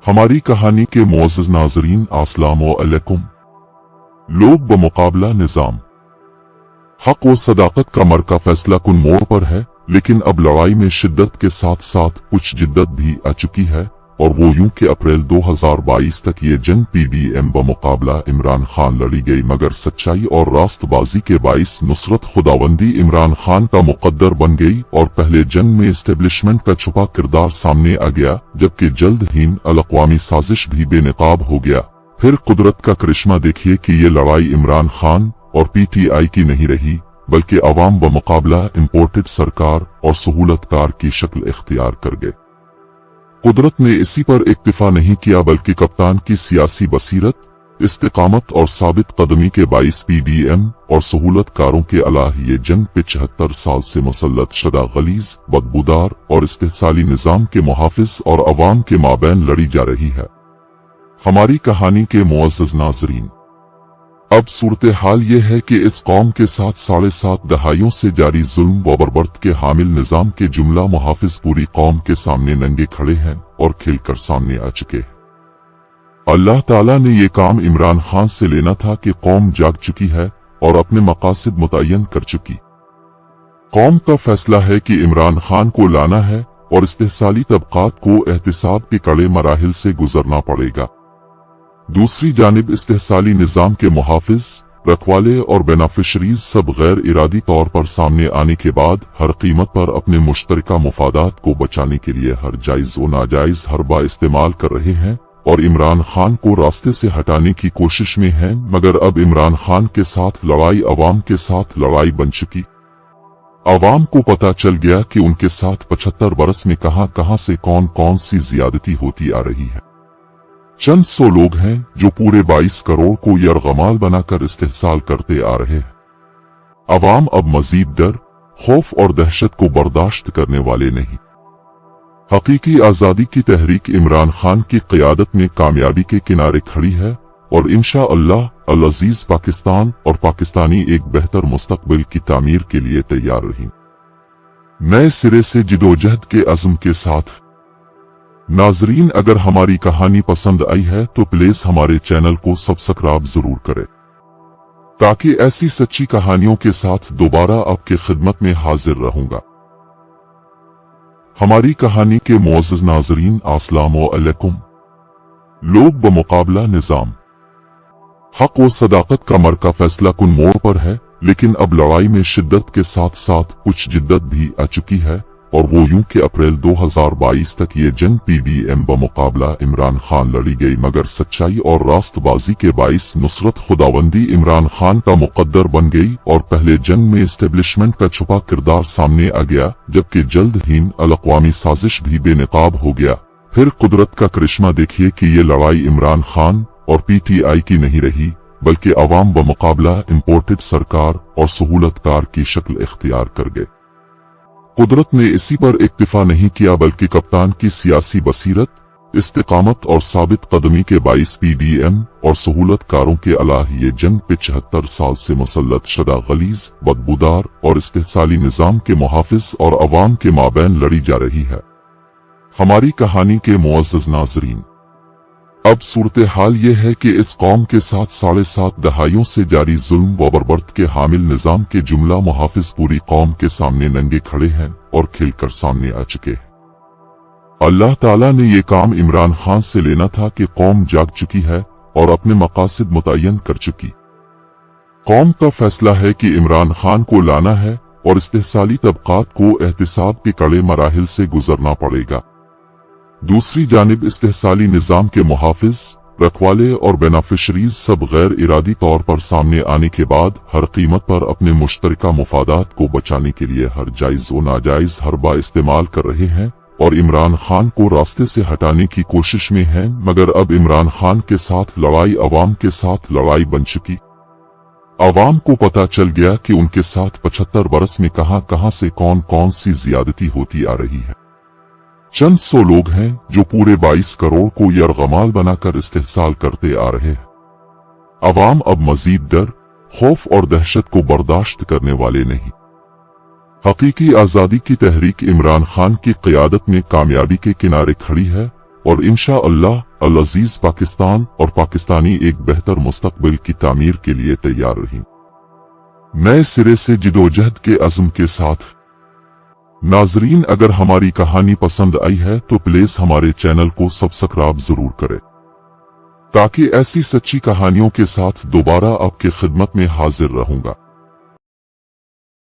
हमारी कहानी के मुअज़्ज़ज़ नाज़रीन अस्सलामु अलैकुम। लोग बमुकाबला निज़ाम। हक व सदाकत का मरका फैसला कुन मोड़ पर है, लेकिन अब लड़ाई में शिद्दत के साथ साथ कुछ जिद्दत भी आ चुकी है, और वो यूं कि अप्रैल 2022 तक ये जंग PDM बमुकाबला इमरान खान लड़ी गई, मगर सच्चाई और रास्तबाजी के बाइस नुसरत खुदावंदी इमरान खान का मुकद्दर बन गई और पहले जंग में एस्टेब्लिशमेंट का छुपा किरदार सामने आ गया, जबकि जल्द ही अलअक़वामी साजिश भी बेनकाब हो गया। फिर कुदरत का करिश्मा देखिए कि ये लड़ाई इमरान खान और PTI की नहीं रही, बल्कि अवाम बमुकाबला इम्पोर्टेड सरकार और सहूलतकार की शक्ल इख्तियार कर गए। कुदरत ने इसी पर इक्तिफा नहीं किया, बल्कि कप्तान की सियासी बसीरत, इस्तिकामत और साबित कदमी के बाइस PDM और सहूलतकारों के अलावा ये जंग 75 साल से मुसल्लत शुदा गलीज, बदबूदार और इस्तेहसाली निजाम के मुहाफिज और अवाम के माबैन लड़ी जा रही है। हमारी कहानी के मुअज़्ज़ज़ नाज़रीन, अब सूरत हाल ये है कि इस कौम के साथ 7.5 दहाइयों से जारी जुल्म व बर्बरत के हामिल निजाम के जुमला मुहाफिज पूरी कौम के सामने नंगे खड़े हैं और खिलकर सामने आ चुके हैं। अल्लाह ताला ने ये काम इमरान खान से लेना था कि कौम जाग चुकी है और अपने मकासद मुतय्यन कर चुकी। कौम का फैसला है कि इमरान खान को लाना है और इस्तेहसाली तबकात को एहतिसाब के कड़े मराहिल से गुजरना पड़ेगा। दूसरी जानिब इस्तेहसाली निजाम के मुहाफिज, रखवाले और बेनिफिशरीज सब गैर इरादी तौर पर सामने आने के बाद हर कीमत पर अपने मुश्तरका मुफादात को बचाने के लिए हर जायज व नाजायज हरबा इस्तेमाल कर रहे हैं और इमरान खान को रास्ते से हटाने की कोशिश में हैं, मगर अब इमरान खान के साथ लड़ाई अवाम के साथ लड़ाई बन चुकी। अवाम को पता चल गया कि उनके साथ 75 बरस में कहां से कौन कौन सी ज्यादती होती आ रही है। चंद सौ लोग हैं जो पूरे 22 करोड़ को यरगमाल बनाकर इस्तेहसाल करते आ रहे हैं। अवाम अब मजीद डर, खौफ और दहशत को बर्दाश्त करने वाले नहीं। हकीकी आजादी की तहरीक इमरान खान की क़यादत में कामयाबी के किनारे खड़ी है और इंशाअल्लाह अल अजीज पाकिस्तान और पाकिस्तानी एक बेहतर मुस्तकबिल की तामीर के लिए तैयार रही, नए सिरे से जिदोजहद के अज़्म के साथ। नाजरीन, अगर हमारी कहानी पसंद आई है तो प्लीज हमारे चैनल को सब्सक्राइब जरूर करें, ताकि ऐसी सच्ची कहानियों के साथ दोबारा आपके खिदमत में हाजिर रहूंगा। हमारी कहानी के मुअज़्ज़ज़ नाजरीन अस्सलामु अलैकुम। लोग बमुकाबला निजाम। हक व सदाकत का मरका फैसला कुन मोड़ पर है, लेकिन अब लड़ाई में शिद्दत के साथ साथ कुछ जिद्दत भी आ चुकी है, और वो यूं कि अप्रैल 2022 तक ये जंग PDM बमुकाबला इमरान खान लड़ी गई, मगर सच्चाई और रास्तबाजी के बाइस नुसरत खुदावंदी इमरान खान का मुकद्दर बन गई और पहले जंग में एस्टेब्लिशमेंट का छुपा किरदार सामने आ गया, जबकि जल्द ही अलअक़वामी साजिश भी बेनकाब हो गया। फिर कुदरत का करिश्मा देखिए कि ये लड़ाई इमरान खान और PTI की नहीं रही, बल्कि अवाम बमुकाबला इम्पोर्टेड सरकार और सहूलतकार की शक्ल इख्तियार कर गए। कुदरत ने इसी पर इक्तिफा नहीं किया, बल्कि कप्तान की सियासी बसीरत, इस्तिकामत और साबित कदमी के बाइस PDM और सहूलतकारों के अलावा ये जंग 75 साल से मुसल्लत शुदा गलीज, बदबूदार और इस्तेहसाली निजाम के मुहाफिज और अवाम के माबैन लड़ी जा रही है। हमारी कहानी के मुअज़्ज़ज़ नाज़रीन, अब सूरत हाल ये है कि इस कौम के साथ 7.5 दहाइयों से जारी जुल्म व बर्बरत के हामिल निजाम के जुमला मुहाफिज पूरी कौम के सामने नंगे खड़े हैं और खिलकर सामने आ चुके हैं। अल्लाह ताला ने ये काम इमरान खान से लेना था कि कौम जाग चुकी है और अपने मकासद मुतय्यन कर चुकी। कौम का फैसला है कि इमरान खान को लाना है और इस्तेहसाली तबकात को एहतिसाब के कड़े मराहिल से गुजरना पड़ेगा। दूसरी जानिब इस्तेहसाली निजाम के मुहाफिज, रखवाले और बेनिफिशरीज सब गैर इरादी तौर पर सामने आने के बाद हर कीमत पर अपने मुश्तरका मुफादात को बचाने के लिए हर जायज व नाजायज हरबा इस्तेमाल कर रहे हैं और इमरान खान को रास्ते से हटाने की कोशिश में हैं, मगर अब इमरान खान के साथ लड़ाई अवाम के साथ लड़ाई बन चुकी। अवाम को पता चल गया कि उनके साथ 75 बरस में कहां से कौन कौन सी ज्यादती होती आ रही है। चंद सौ लोग हैं जो पूरे 22 करोड़ को यरगमाल बनाकर इस्तेहसाल करते आ रहे हैं। अवाम अब मजीद डर, खौफ और दहशत को बर्दाश्त करने वाले नहीं। हकीकी आजादी की तहरीक इमरान खान की क़यादत में कामयाबी के किनारे खड़ी है और इंशाअल्लाह अल-अजीज पाकिस्तान और पाकिस्तानी एक बेहतर मुस्तकबिल की तामीर के लिए तैयार रहीं, नए सिरे से जिदोजहद के अज़्म के साथ। नाजरीन, अगर हमारी कहानी पसंद आई है तो प्लीज हमारे चैनल को सब्सक्राइब जरूर करें, ताकि ऐसी सच्ची कहानियों के साथ दोबारा आपके खिदमत में हाजिर रहूंगा।